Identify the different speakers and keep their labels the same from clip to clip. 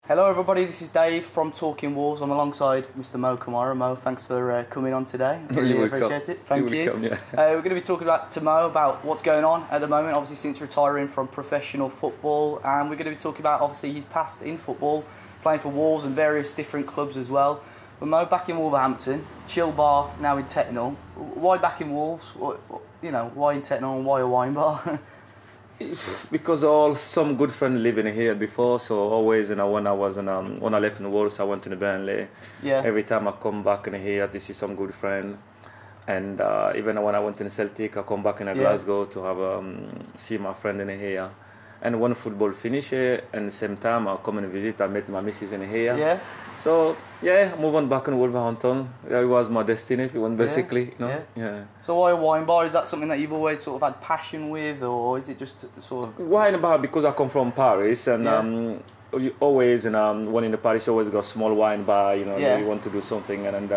Speaker 1: Hello everybody, this is Dave from Talking Wolves. I'm alongside Mr. Mo Camara. Mo, thanks for coming on today. Really appreciate it. Thank you. We're going to be talking to Mo about what's going on at the moment, obviously since retiring from professional football. And we're going to be talking about obviously his past in football, playing for Wolves and various different clubs as well. But Mo, back in Wolverhampton, chill bar, now in Tettenhall. Why back in Wolves? Why in Tettenhall and why a wine bar?
Speaker 2: It's because some good friends living here before, so always when I left in Wolves, I went to the Burnley.
Speaker 1: Yeah.
Speaker 2: Every time I come back in here to see some good friend, and even when I went to Celtic, I come back in Glasgow to have see my friend in here. And when football finish, and at the same time I come and visit, I met my missus in here.
Speaker 1: Yeah.
Speaker 2: So I move on back in Wolverhampton. It was my destiny, if you want, basically. Yeah.
Speaker 1: So why a wine bar? Is that something that you've always sort of had passion with, or is it just sort of
Speaker 2: wine bar? Because I come from Paris, and you always when in the Paris, you always got a small wine bar. You want to do something, and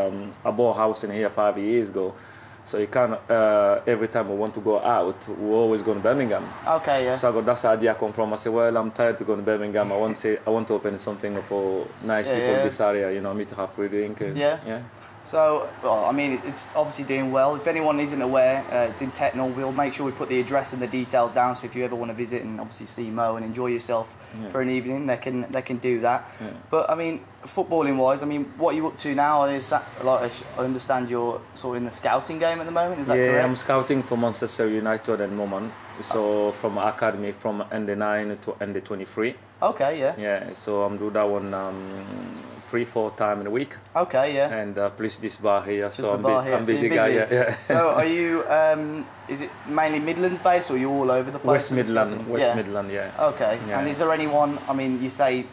Speaker 2: I bought a house in here 5 years ago. So you can't, every time we want to go out, we always go to Birmingham.
Speaker 1: Okay, yeah.
Speaker 2: So that's the idea I come from. I said, well, I'm tired to go to Birmingham. I want to open something for nice people in this area, me to have free drink.
Speaker 1: Yeah. So, it's obviously doing well. If anyone isn't aware, it's in Tettenhall. We'll make sure we put the address and the details down. So if you ever want to visit and obviously see Mo and enjoy yourself for an evening, they can do that. Yeah. But footballing wise, what are you up to now? Is that, I understand you're sort of in the scouting game at the moment. Is that correct?
Speaker 2: Yeah, I'm scouting for Manchester United at the moment. So from academy, from under 9 to under 23.
Speaker 1: Okay, yeah.
Speaker 2: Yeah, so I'm doing that one 3-4 times in a week.
Speaker 1: Okay, yeah.
Speaker 2: And plus this bar here,
Speaker 1: just so I'm
Speaker 2: busy guy. Yeah.
Speaker 1: So are you? Is it mainly Midlands based, or are you all over the place?
Speaker 2: West Midland, yeah.
Speaker 1: Okay.
Speaker 2: Yeah.
Speaker 1: And is there anyone? You say.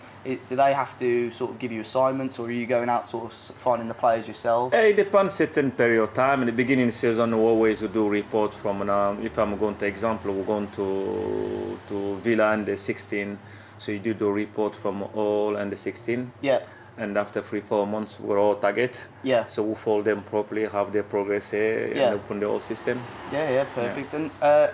Speaker 1: Do they have to sort of give you assignments, or are you going out sort of finding the players yourselves?
Speaker 2: It depends certain period of time. In the beginning of the season, we always do reports from, if I'm going to example, we're going to Villa under 16, so you do the report from all under 16. Yeah. And after 3-4 months, we're all target. Yeah. So we follow them properly, have their progress here, and open the whole system.
Speaker 1: Yeah, perfect. Yeah.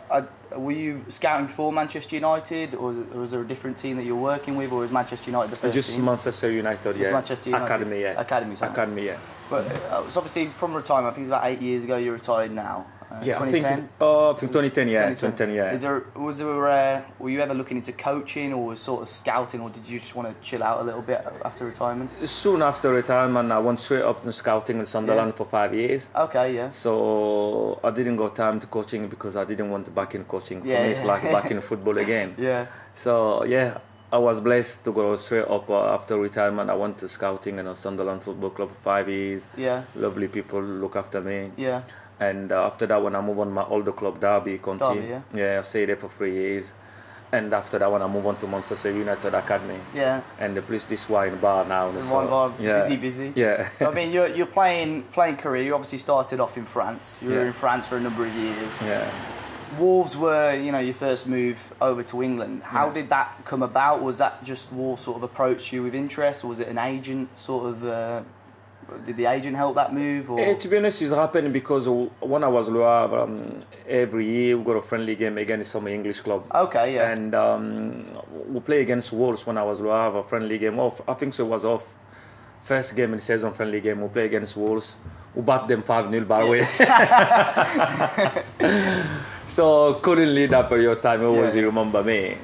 Speaker 1: And were you scouting before Manchester United, or was there a different team that you were working with, or was Manchester United the first
Speaker 2: just
Speaker 1: team?
Speaker 2: Manchester United,
Speaker 1: just Manchester United.
Speaker 2: Academy, yeah.
Speaker 1: Academy,
Speaker 2: yeah.
Speaker 1: But so obviously from retirement, I think it's about 8 years ago. You're retired now. 2010?
Speaker 2: I think 2010, yeah. 2010, yeah.
Speaker 1: Were you ever looking into coaching, or was sort of scouting, or did you just want to chill out a little bit after retirement?
Speaker 2: Soon after retirement, I went straight up to scouting in Sunderland for 5 years.
Speaker 1: Okay, yeah.
Speaker 2: So I didn't go time to coaching because I didn't want to back in coaching. For me, it's like back in football again. Yeah. So I was blessed to go straight up after retirement. I went to scouting in a Sunderland Football Club for 5 years. Yeah. Lovely people look after me. Yeah. And after that, when I moved on my older club, Derby County. I stayed there for 3 years. And after that, when I moved on to Manchester United Academy. Yeah. And the place, this wine bar now.
Speaker 1: The wine bar, busy.
Speaker 2: Yeah.
Speaker 1: So, your playing career, you obviously started off in France. You were in France for a number of years. Yeah. Wolves were, your first move over to England. How did that come about? Was that just Wolves sort of approached you with interest, or was it an agent sort of? Did the agent help that move? Or?
Speaker 2: To be honest, it's happened because when I was Loire, every year we got a friendly game against some English club. Okay, yeah. And we play against Wolves when I was Loire, a friendly game off. I think so it was off. First game in the season, friendly game, we play against Wolves. We bat them 5-0 by the way. So couldn't lead that period of time, always remember me.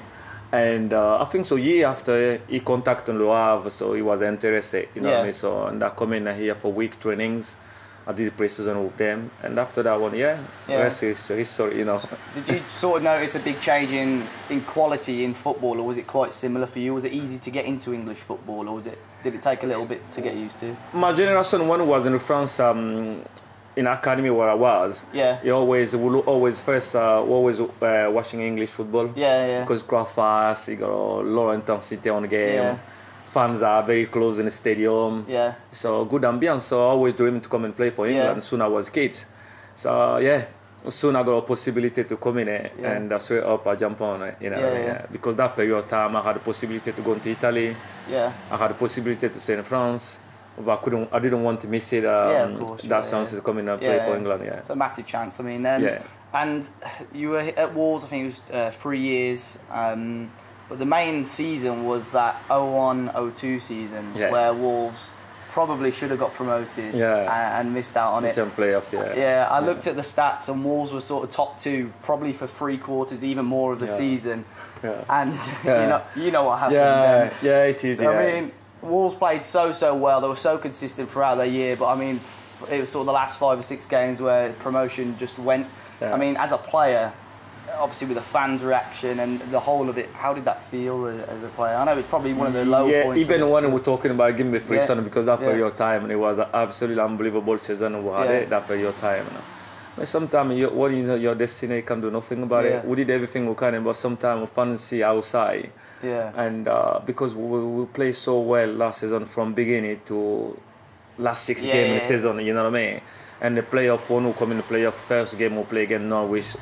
Speaker 2: And I think so year after he contacted Le Havre, so he was interested, what I mean? So, and I come in here for week trainings. I did pre-season with them, and after that one, the rest is history,
Speaker 1: Did you sort of notice a big change in quality in football, or was it quite similar for you? Was it easy to get into English football, or did it take a little bit to get used to?
Speaker 2: My generation one was in France. In academy where I was, we always watching English football. Because it's quite fast, you got a low intensity on the game. Fans are very close in the stadium. So good ambience. So I always dreamed to come and play for England soon I was a kid. So soon I got a possibility to come in and straight up I jump on it. Because that period of time I had the possibility to go into Italy. I had the possibility to stay in France. But I didn't want to miss it. That chance to come in and play for England.
Speaker 1: It's a massive chance. And you were at Wolves, I think it was 3 years. But the main season was that 01-02 season where Wolves probably should have got promoted and missed out on it.
Speaker 2: Playoff,
Speaker 1: I looked at the stats and Wolves were sort of top 2 probably for 3/4, even more of the season. And you know what happened then.
Speaker 2: It is.
Speaker 1: I mean, Wolves played so well. They were so consistent throughout the year, but I mean, it was sort of the last 5 or 6 games where promotion just went. I mean, as a player, obviously with the fans' reaction and the whole of it, how did that feel as a player? I know it's probably one of the low points.
Speaker 2: Even when we're talking about giving me free son, because that period of time, and it was an absolutely unbelievable season we had that period of time. But sometimes what is your destiny, you can do nothing about it. We did everything we can, but sometimes we fancy outside. And because we played so well last season from beginning to last 6 games in the season, you know what I mean? And the playoff, when we come in the playoff, first game we play against Norwich,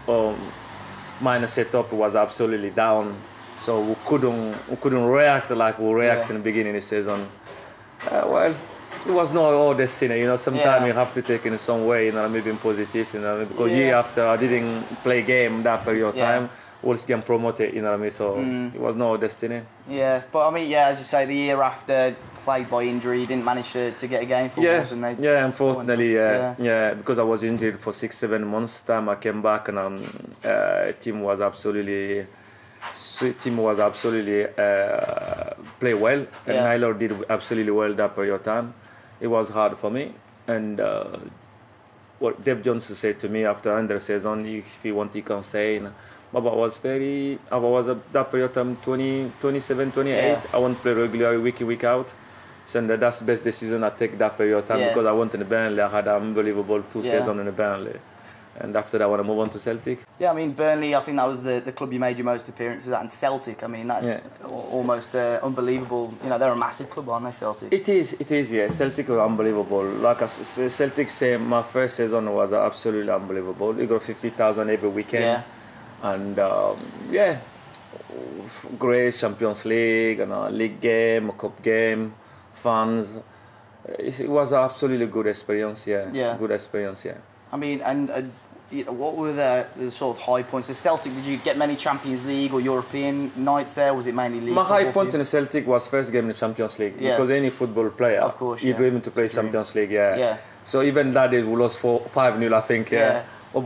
Speaker 2: minor setup was absolutely down, so we couldn't react like we reacted in the beginning of the season. Well, it was not all destiny, you know. Sometimes you have to take it in some way, you know, maybe positive, you know, because year after I didn't play game that period of time, Wolves getting promoted, you know what I mean. So it was no destiny.
Speaker 1: Yeah, but I mean, as you say, the year after, played by injury, didn't manage to get a game for Wolves, and they
Speaker 2: unfortunately, because I was injured for 6-7 months. Time I came back, and team was absolutely play well, and Naylor did absolutely well that period of time. It was hard for me, and what Dave Johnson said to me after end of the season, if he want, he can say. But I was that period of time 27, 28. I want to play regularly week in, week out. So that's the best decision I take that period of time because I went in the Burnley. I had an unbelievable 2 seasons in the Burnley. And after that, I want to move on to Celtic. Yeah,
Speaker 1: I mean, Burnley, I think that was the club you made your most appearances at. And Celtic, I mean, that's almost unbelievable. You know, they're a massive club, aren't they, Celtic?
Speaker 2: It is, yeah. Celtic was unbelievable. Like Celtic said, my first season was absolutely unbelievable. We got 50,000 every weekend.
Speaker 1: Yeah.
Speaker 2: And, great Champions League, and a league game, a cup game, fans. It was an absolutely good experience, good experience,
Speaker 1: I mean, and you know, what were the sort of high points? The Celtic, did you get many Champions League or European nights there? Was it mainly league?
Speaker 2: My high point in the Celtic was first game in the Champions League because any football player,
Speaker 1: of course,
Speaker 2: you dream to play Champions League, So even that day we lost 5-0, I think, But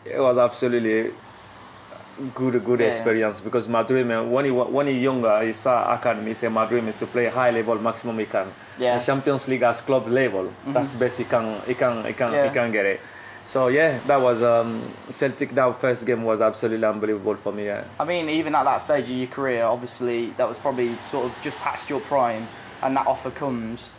Speaker 2: it was absolutely good experience because my dream, when he younger, he saw academy, he said my dream is to play high level maximum he can. The Champions League as club level, that's the best he can get it. So that was Celtic. That first game was absolutely unbelievable for me.
Speaker 1: I mean, even at that stage of your career, obviously that was probably sort of just past your prime, and that offer comes.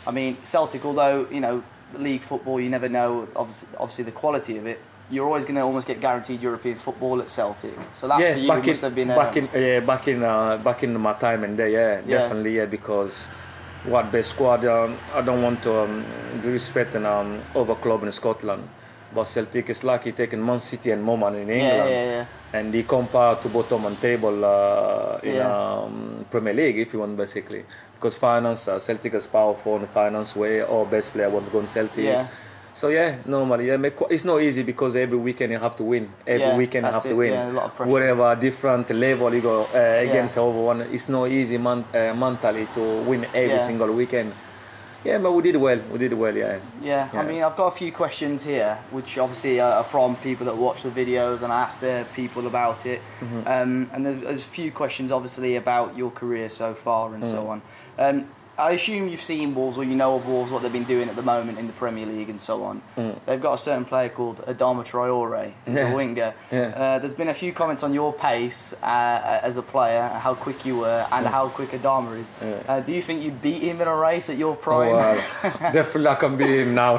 Speaker 1: I mean, Celtic, although you know league football, you never know obviously the quality of it. You're always going to almost get guaranteed European football at Celtic. So that for you must have been
Speaker 2: back in my time in there, definitely, because what the squad, I don't want to disrespect an over club in Scotland, but Celtic is like taking Man City and Moman in England, and they compare to bottom on table in Premier League, if you want, basically, because finance, Celtic is powerful in finance way, or best player want to go in Celtic. So normally, it's not easy because every weekend you have to win. Every weekend you have to win.
Speaker 1: A lot of pressure.
Speaker 2: Whatever different level you go against everyone, it's not easy mentally to win every single weekend. Yeah, but we did well.
Speaker 1: Yeah, I mean, I've got a few questions here, which obviously are from people that watch the videos, and I asked the people about it. And there's a few questions, obviously, about your career so far and so on. I assume you've seen Wolves, or you know of Wolves, what they've been doing at the moment in the Premier League and so on. They've got a certain player called Adama Traore, who's a winger. There's been a few comments on your pace as a player, how quick you were, and how quick Adama is. Do you think you'd beat him in a race at your prime?
Speaker 2: Definitely I can beat him now.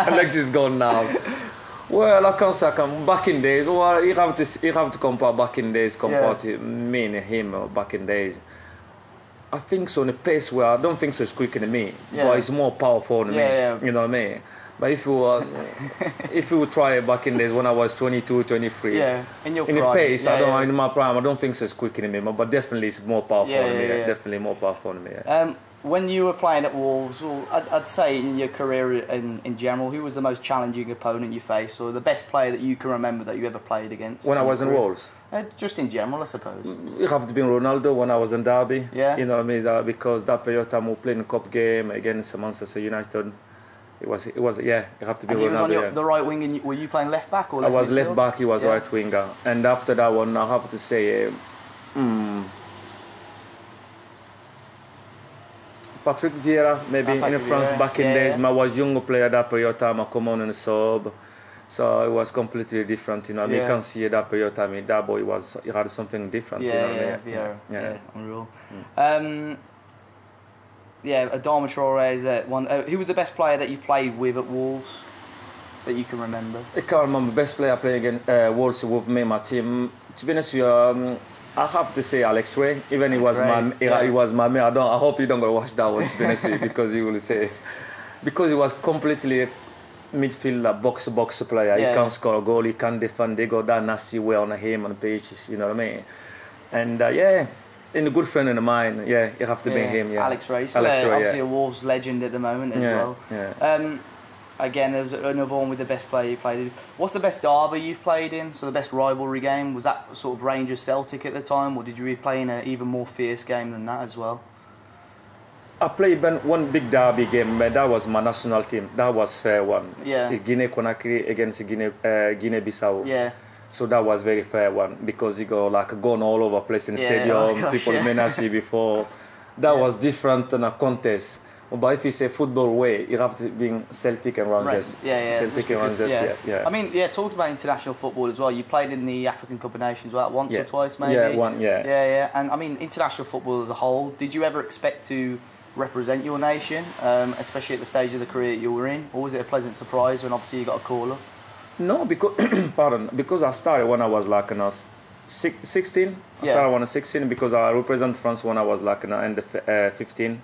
Speaker 2: Legs is gone now. Well, I can't say back in days. Well, you have to compare back in days compared to me and him back in days. I think so in a pace where I don't think so it's quicker than me, but it's more powerful than me. You know what I mean? But if you try back in days when I was 22, 23,
Speaker 1: in your
Speaker 2: prime, the pace, in my prime, I don't think so it's quicker than me, but definitely it's more powerful than me. Definitely more powerful than me.
Speaker 1: When you were playing at Wolves, or I'd say in your career in general, who was the most challenging opponent you faced, or the best player that you can remember that you ever played against?
Speaker 2: When I was in Wolves?
Speaker 1: Just in general, I suppose.
Speaker 2: It have to be Ronaldo when I was in Derby.
Speaker 1: Yeah.
Speaker 2: You know what I mean? Because that period of time we played in a cup game against Manchester United. It was yeah, it have to be Ronaldo.
Speaker 1: He was on the right wing, and were you playing left back or left midfield?
Speaker 2: I was left back, he was right winger. And after that one, I have to say... Patrick Vieira, maybe in France back in days. I was younger player that period of time. I come on in the sub, so it was completely different. You know, you can see that period of time. That boy he had something different.
Speaker 1: Vieira, unreal. Adama Traore is one. Who was the best player that you played with at Wolves that you can remember?
Speaker 2: I can't remember. Best player playing against Wolves with me, my team. To be honest with you, I have to say Alex Ray. Even he was my man. I hope you don't go watch that one, to be honest with you, because you will say, because he was completely midfielder, box player. He can score a goal, he can defend. They got that nasty way on him on the pitch. You know what I mean? And and a good friend of mine. Yeah, you have to be him. Yeah,
Speaker 1: Alex Ray. So obviously a Wolves legend at the moment as well.
Speaker 2: Yeah.
Speaker 1: Again, there's another one with the best player you played in. What's the best derby you've played in? So the best rivalry game? Was that sort of Rangers Celtic at the time, or did you play in an even more fierce game than that as well?
Speaker 2: I played one big derby game, but that was my national team. That was fair one.
Speaker 1: Yeah.
Speaker 2: Guinea-Conakry against Guinea-Bissau.
Speaker 1: Yeah.
Speaker 2: So that was very fair one, because he got like gone all over place in the stadium. People may not see before. That was different than a contest. But if you say football way, you have to be Celtic and Rangers.
Speaker 1: Right.
Speaker 2: Celtic and Rangers, yeah.
Speaker 1: I mean, talking about international football as well, you played in the African Cup of Nations, once or twice maybe?
Speaker 2: Yeah, one.
Speaker 1: And I mean, international football as a whole, did you ever expect to represent your nation, especially at the stage of the career you were in? Or was it a pleasant surprise when obviously you got a call up?
Speaker 2: No, because, because I started when I was like 16. I started when I was 16 because I represent France when I was like under 15.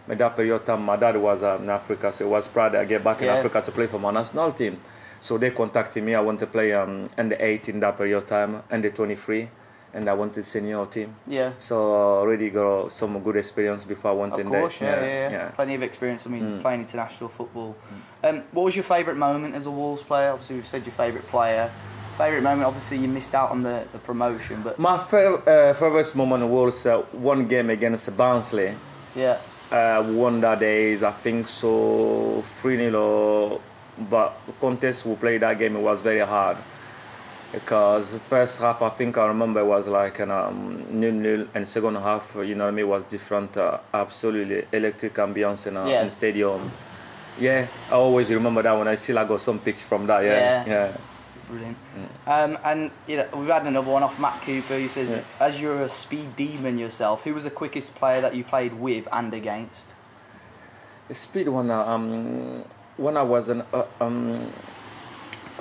Speaker 2: At that period of time, my dad was in Africa, so I was proud to get back in Africa to play for my national team. So they contacted me. I went to play under 18 that period of time, under 23, and I went to senior team.
Speaker 1: Yeah.
Speaker 2: So already got some good experience before I went in there.
Speaker 1: Of course, yeah. Plenty of experience. I mean, playing international football. What was your favourite moment as a Wolves player? Obviously, we've said your favourite player. Favourite moment, obviously you missed out on the promotion, but...
Speaker 2: My favourite moment was one game against Barnsley.
Speaker 1: Yeah.
Speaker 2: Won that days, I think so, 3-0, but the contest we played that game, it was very hard. Because the first half, I think I remember, was like 0-0, and second half, you know what I mean, was different, absolutely electric ambience in the stadium. Yeah, I always remember that one. I got some pics from that, yeah.
Speaker 1: Brilliant. And we've had another one off Matt Cooper. He says, as you're a speed demon yourself, who was the quickest player that you played with and against?
Speaker 2: The speed one, when I was I'm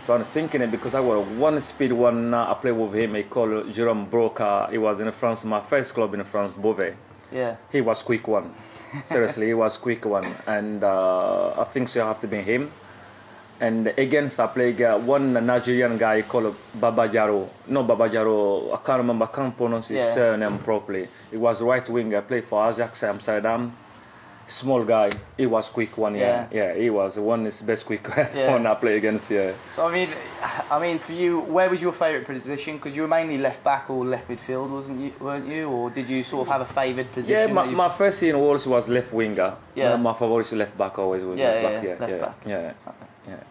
Speaker 2: trying to think in it, because I was one speed one. I played with him. He called Jerome Broca. He was in France, my first club in France, Beauvais.
Speaker 1: Yeah.
Speaker 2: He was quick one. Seriously, he was quick one, and I think so. You have to be him. And against I played one Nigerian guy called Babajaro. No, Babajaro, I can't remember, I can't pronounce his surname properly. He was right winger, played for Ajax Amsterdam. Small guy, he was quick one, he was one is best quick one I play against,
Speaker 1: So I mean, for you, where was your favourite position? Because you were mainly left back or left midfield, weren't you? Or did you sort of have a favoured position?
Speaker 2: Yeah, my first year in Wolves was left winger. Yeah. My favourite is left back always was left back.
Speaker 1: Yeah.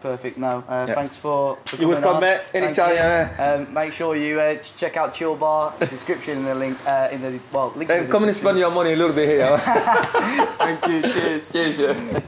Speaker 1: Perfect. No, thanks for coming
Speaker 2: you will come
Speaker 1: on.
Speaker 2: Anytime.
Speaker 1: Make sure you check out Chill Bar. Description in the link. Link.
Speaker 2: Come and spend your money a little bit here.
Speaker 1: Thank you. Cheers.
Speaker 2: Cheers.